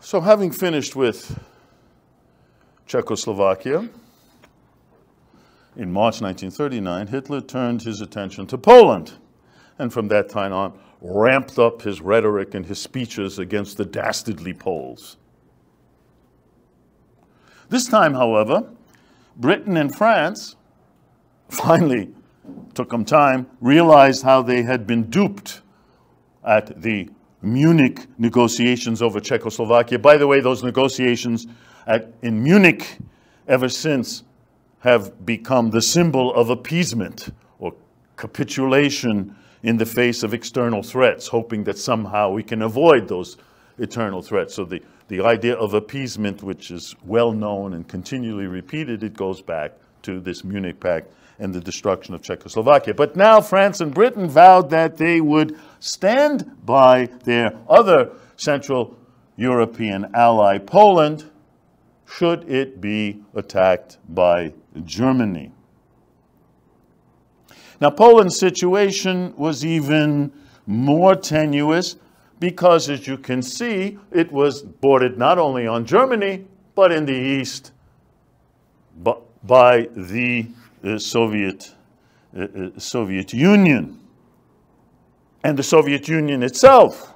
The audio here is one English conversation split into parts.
So having finished with Czechoslovakia, in March 1939, Hitler turned his attention to Poland, and from that time on, ramped up his rhetoric and his speeches against the dastardly Poles. This time, however, Britain and France finally took them time, realized how they had been duped at the Munich negotiations over Czechoslovakia. By the way, those negotiations in Munich ever since have become the symbol of appeasement or capitulation in the face of external threats, hoping that somehow we can avoid those eternal threats. So the idea of appeasement, which is well known and continually repeated, it goes back to this Munich Pact and the destruction of Czechoslovakia. But now France and Britain vowed that they would stand by their other Central European ally, Poland, should it be attacked by Germany. Now, Poland's situation was even more tenuous because, as you can see, it was bordered not only on Germany, but in the east by the Soviet Union. And the Soviet Union itself.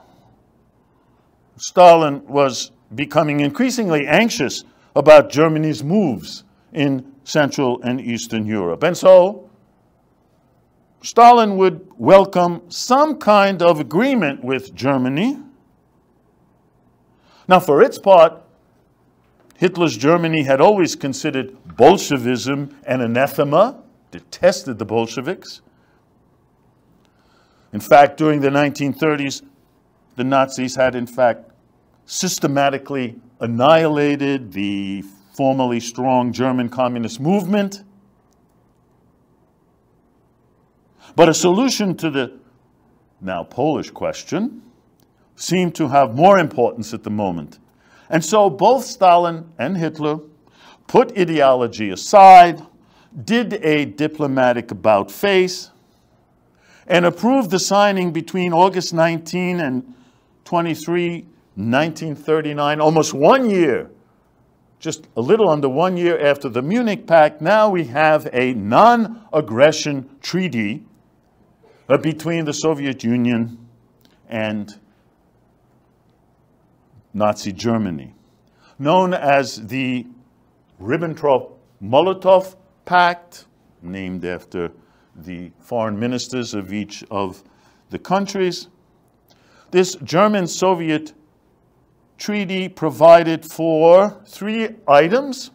Stalin was becoming increasingly anxious about Germany's moves in Central and Eastern Europe. And so Stalin would welcome some kind of agreement with Germany. Now, for its part, Hitler's Germany had always considered Bolshevism an anathema, detested the Bolsheviks. In fact, during the 1930s, the Nazis had, in fact, systematically annihilated the formerly strong German communist movement. But a solution to the now Polish question seemed to have more importance at the moment. And so both Stalin and Hitler put ideology aside, did a diplomatic about-face, and approved the signing between August 19 and 23, 1939, almost 1 year, just a little under 1 year after the Munich Pact. Now we have a non-aggression treaty between the Soviet Union and Nazi Germany, known as the Ribbentrop-Molotov Pact, named after the foreign ministers of each of the countries. This German-Soviet treaty provided for 3 items: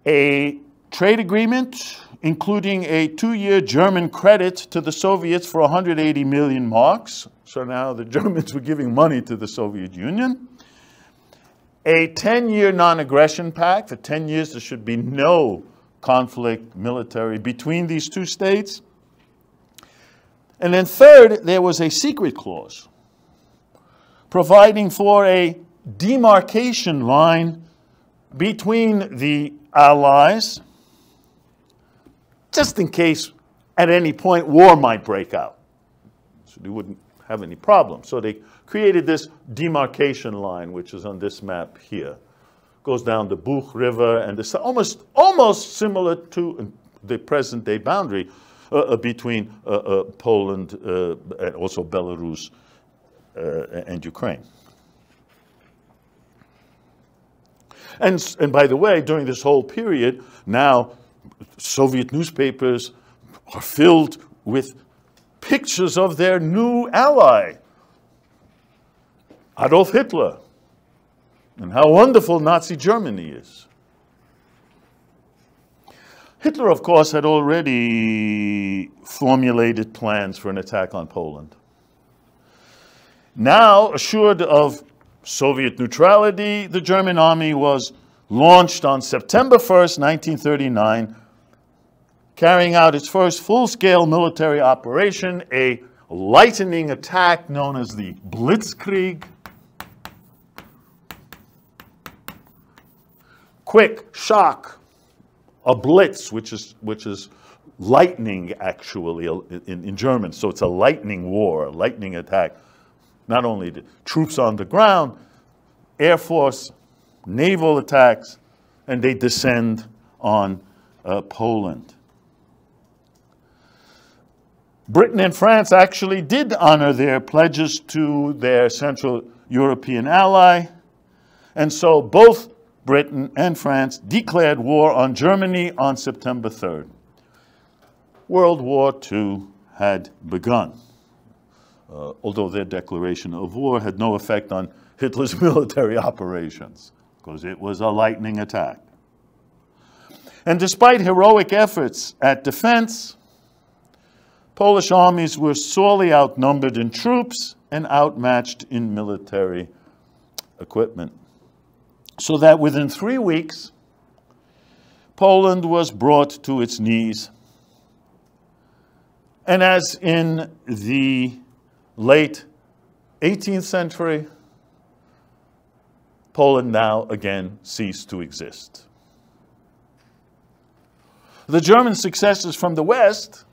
a trade agreement including a 2-year German credit to the Soviets for 180 million marks. So now the Germans were giving money to the Soviet Union. A 10-year non-aggression pact. For 10 years there should be no conflict military between these two states. And then third, there was a secret clause providing for a demarcation line between the Allies, just in case at any point war might break out. So they wouldn't have any problem. So they created this demarcation line, which is on this map here. Goes down the Buch River, and this almost similar to the present-day boundary between Poland and also Belarus and Ukraine. And by the way, during this whole period, now Soviet newspapers are filled with pictures of their new ally, Adolf Hitler, and how wonderful Nazi Germany is. Hitler, of course, had already formulated plans for an attack on Poland. Now, assured of Soviet neutrality, the German army was launched on September 1st, 1939, carrying out its first full-scale military operation, a lightning attack known as the Blitzkrieg. Quick, shock, a blitz, which is lightning actually in German. So it's a lightning war, a lightning attack. not only the troops on the ground, air force, naval attacks, and they descend on Poland. Britain and France actually did honor their pledges to their Central European ally, and so both Britain and France declared war on Germany on September 3rd. World War II had begun, although their declaration of war had no effect on Hitler's military operations, because it was a lightning attack. And despite heroic efforts at defense, Polish armies were sorely outnumbered in troops and outmatched in military equipment. So that within 3 weeks, Poland was brought to its knees. And as in the late 18th century, Poland now again ceased to exist. The German successes from the West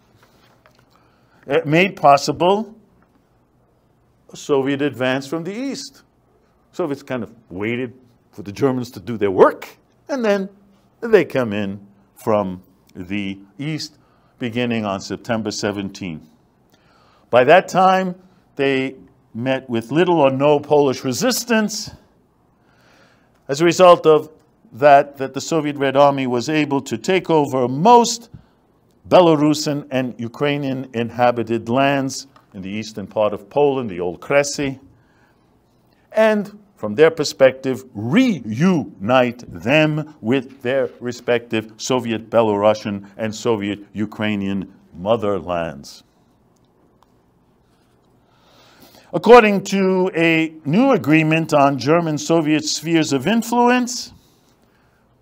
made possible a Soviet advance from the East. Soviets kind of waited for the Germans to do their work, and then they come in from the East, beginning on September 17. By that time, they met with little or no Polish resistance. As a result of that the Soviet Red Army was able to take over most Belarusian and Ukrainian inhabited lands in the eastern part of Poland, the old Kresy, and from their perspective, reunite them with their respective Soviet Belarusian and Soviet Ukrainian motherlands. According to a new agreement on German-Soviet spheres of influence,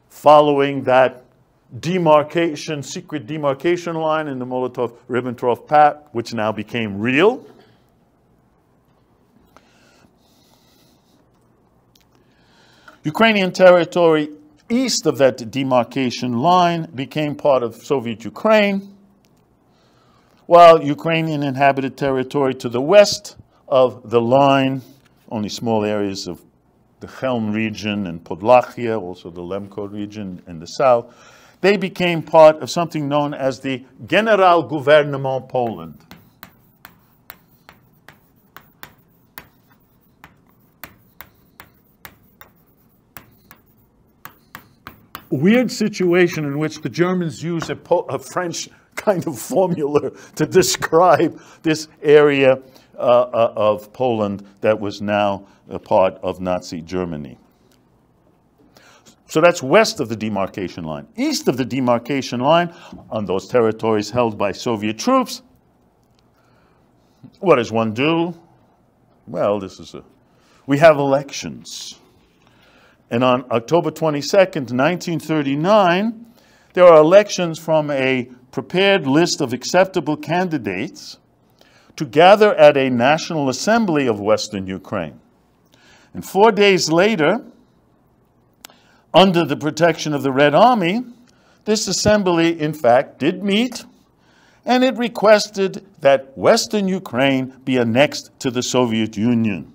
following that demarcation, secret demarcation line in the Molotov-Ribbentrop Pact, which now became real, Ukrainian territory east of that demarcation line became part of Soviet Ukraine, while Ukrainian inhabited territory to the west of the line, only small areas of the Chelm region and Podlachia, also the Lemko region in the south, they became part of something known as the Generalgouvernement Poland. Weird situation in which the Germans use a French kind of formula to describe this area of Poland that was now a part of Nazi Germany. So that's west of the demarcation line. East of the demarcation line, on those territories held by Soviet troops, what does one do? Well, we have elections. And on October 22nd, 1939, there are elections from a prepared list of acceptable candidates to gather at a National Assembly of Western Ukraine. And 4 days later, under the protection of the Red Army, this assembly, in fact, did meet, and it requested that Western Ukraine be annexed to the Soviet Union.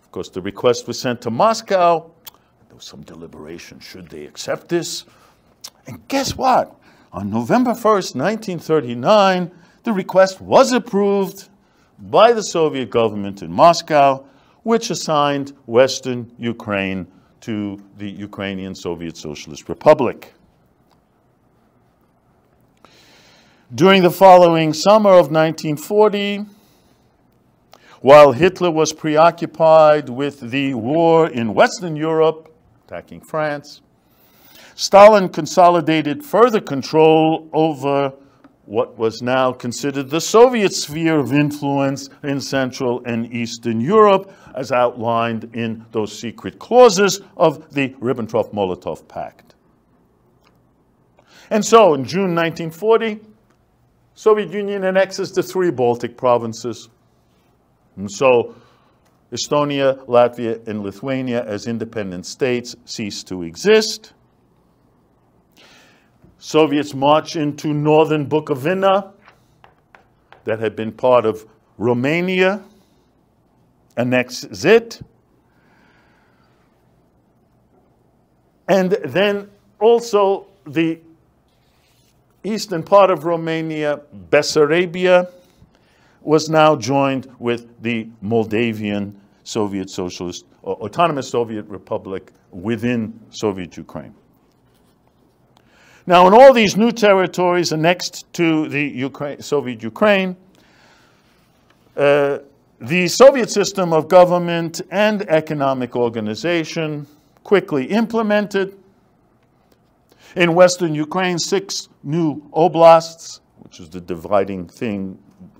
Of course, the request was sent to Moscow. There was some deliberation. Should they accept this? And guess what? On November 1st, 1939, the request was approved by the Soviet government in Moscow, which assigned Western Ukraine to the Ukrainian Soviet Socialist Republic. During the following summer of 1940, while Hitler was preoccupied with the war in Western Europe, attacking France, Stalin consolidated further control over what was now considered the Soviet sphere of influence in Central and Eastern Europe, as outlined in those secret clauses of the Ribbentrop-Molotov Pact. And so, in June 1940, Soviet Union annexes the 3 Baltic provinces. And so, Estonia, Latvia, and Lithuania as independent states cease to exist. Soviets march into northern Bukovina, that had been part of Romania. annexes it. And then also the eastern part of Romania, Bessarabia, was now joined with the Moldavian Soviet Socialist, or Autonomous Soviet Republic within Soviet Ukraine. Now, in all these new territories annexed to the Soviet Ukraine, the Soviet system of government and economic organization quickly implemented. In Western Ukraine, 6 new oblasts, which is the dividing thing,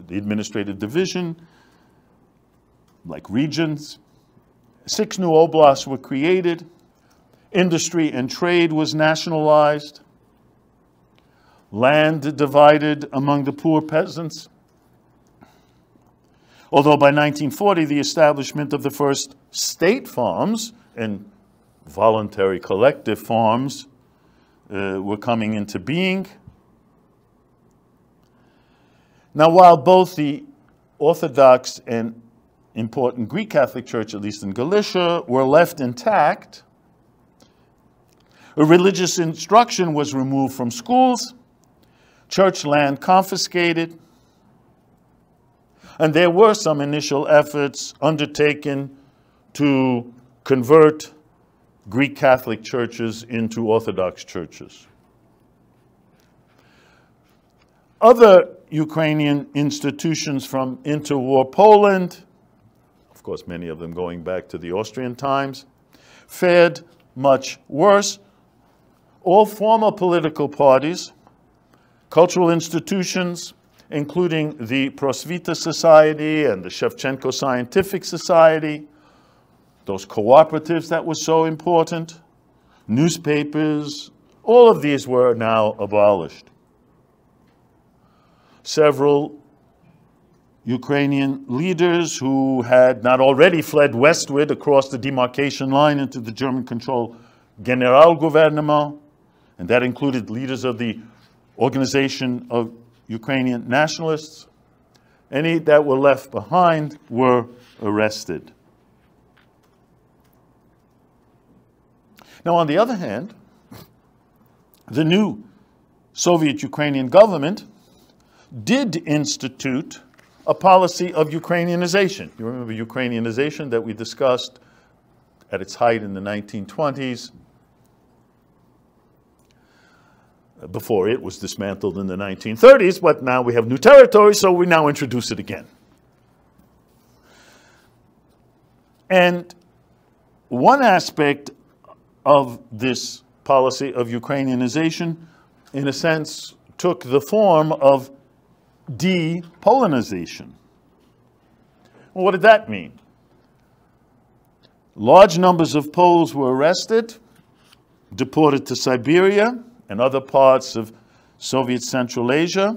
the administrative division, like regions. 6 new oblasts were created. Industry and trade was nationalized. Land divided among the poor peasants. Although by 1940, the establishment of the first state farms and voluntary collective farms were coming into being. Now, while both the Orthodox and important Greek Catholic Church, at least in Galicia, were left intact, religious instruction was removed from schools, church land confiscated, and there were some initial efforts undertaken to convert Greek Catholic churches into Orthodox churches. Other Ukrainian institutions from interwar Poland, of course many of them going back to the Austrian times, fared much worse. All former political parties, cultural institutions, including the Prosvita Society and the Shevchenko Scientific Society, those cooperatives that were so important, newspapers, all of these were now abolished. Several Ukrainian leaders who had not already fled westward across the demarcation line into the German-controlled Generalgouvernement, and that included leaders of the Organization of Ukrainian Nationalists, any that were left behind were arrested. Now, on the other hand, the new Soviet Ukrainian government did institute a policy of Ukrainianization. You remember Ukrainianization that we discussed at its height in the 1920s, before it was dismantled in the 1930s, but now we have new territory, so we now introduce it again. And one aspect of this policy of Ukrainianization, in a sense, took the form of de-Polonization. Well, what did that mean? Large numbers of Poles were arrested, deported to Siberia and other parts of Soviet Central Asia.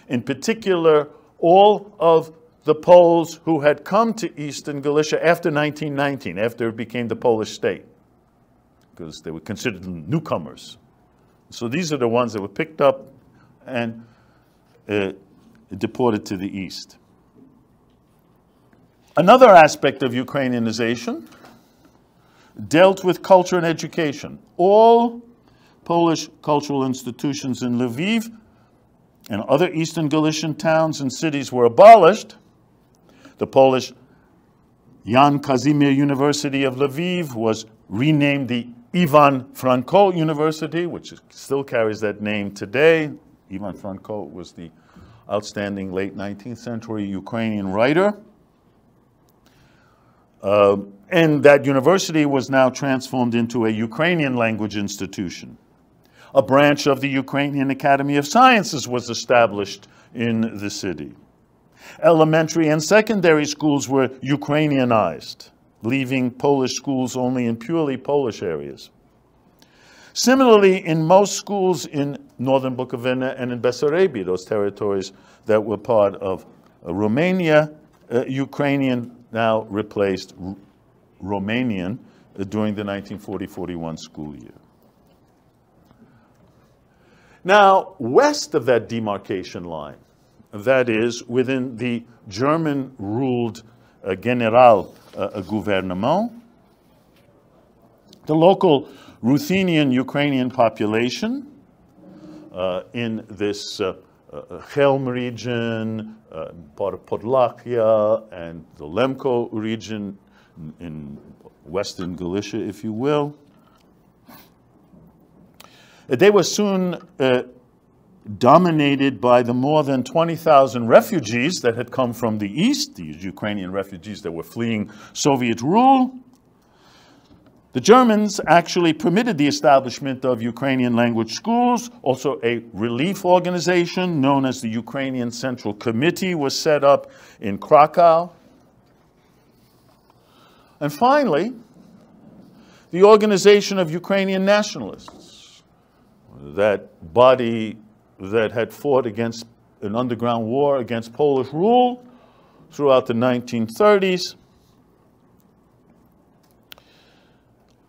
In particular, all of the Poles who had come to Eastern Galicia after 1919, after it became the Polish state, because they were considered newcomers. So these are the ones that were picked up and deported to the east. Another aspect of Ukrainianization dealt with culture and education. All Polish cultural institutions in Lviv and other Eastern Galician towns and cities were abolished. The Polish Jan Kazimir University of Lviv was renamed the Ivan Franko University, which still carries that name today. Ivan Franko was the outstanding late 19th century Ukrainian writer. And that university was now transformed into a Ukrainian language institution. A branch of the Ukrainian Academy of Sciences was established in the city. Elementary and secondary schools were Ukrainianized, leaving Polish schools only in purely Polish areas. Similarly, in most schools in northern Bukovina and in Bessarabia, those territories that were part of Romania, Ukrainian now replaced Romanian during the 1940-41 school year. Now, west of that demarcation line, that is, within the German-ruled Generalgouvernement. The local Ruthenian Ukrainian population in this Chelm region, part of Podlachia, and the Lemko region in western Galicia, if you will. They were soon dominated by the more than 20,000 refugees that had come from the east, these Ukrainian refugees that were fleeing Soviet rule. The Germans actually permitted the establishment of Ukrainian language schools. Also, a relief organization known as the Ukrainian Central Committee was set up in Krakow. And finally, the Organization of Ukrainian Nationalists, that body that had fought against an underground war against Polish rule throughout the 1930s.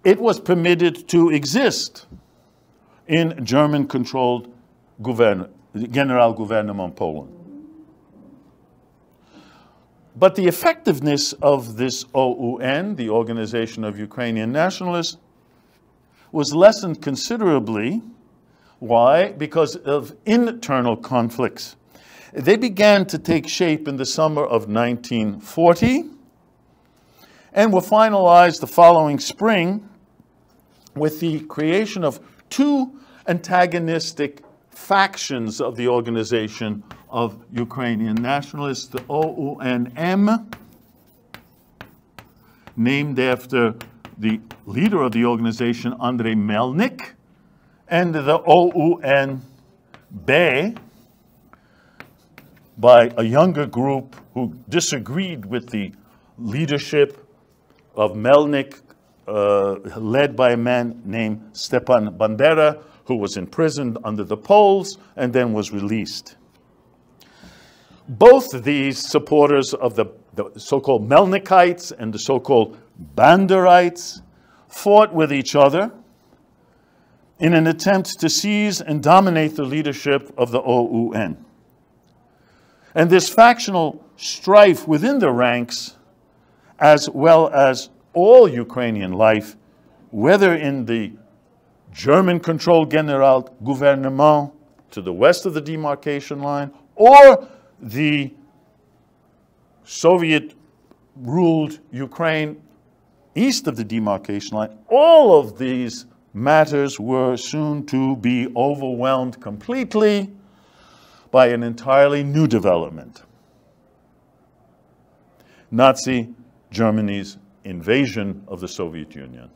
It was permitted to exist in German-controlled Generalgouvernement Poland. But the effectiveness of this OUN, the Organization of Ukrainian Nationalists, was lessened considerably. Why? Because of internal conflicts. They began to take shape in the summer of 1940 and were finalized the following spring with the creation of two antagonistic factions of the Organization of Ukrainian Nationalists, the OUNM, named after the leader of the organization, Andrei Melnik, and the OUN-B by a younger group who disagreed with the leadership of Melnik, led by a man named Stepan Bandera, who was imprisoned under the Poles and then was released. Both of these supporters of the so-called Melnikites and the so-called Banderites fought with each other in an attempt to seize and dominate the leadership of the OUN. And this factional strife within the ranks, as well as all Ukrainian life, whether in the German-controlled Generalgouvernement to the west of the demarcation line, or the Soviet-ruled Ukraine east of the demarcation line, all of these matters were soon to be overwhelmed completely by an entirely new development: Nazi Germany's invasion of the Soviet Union.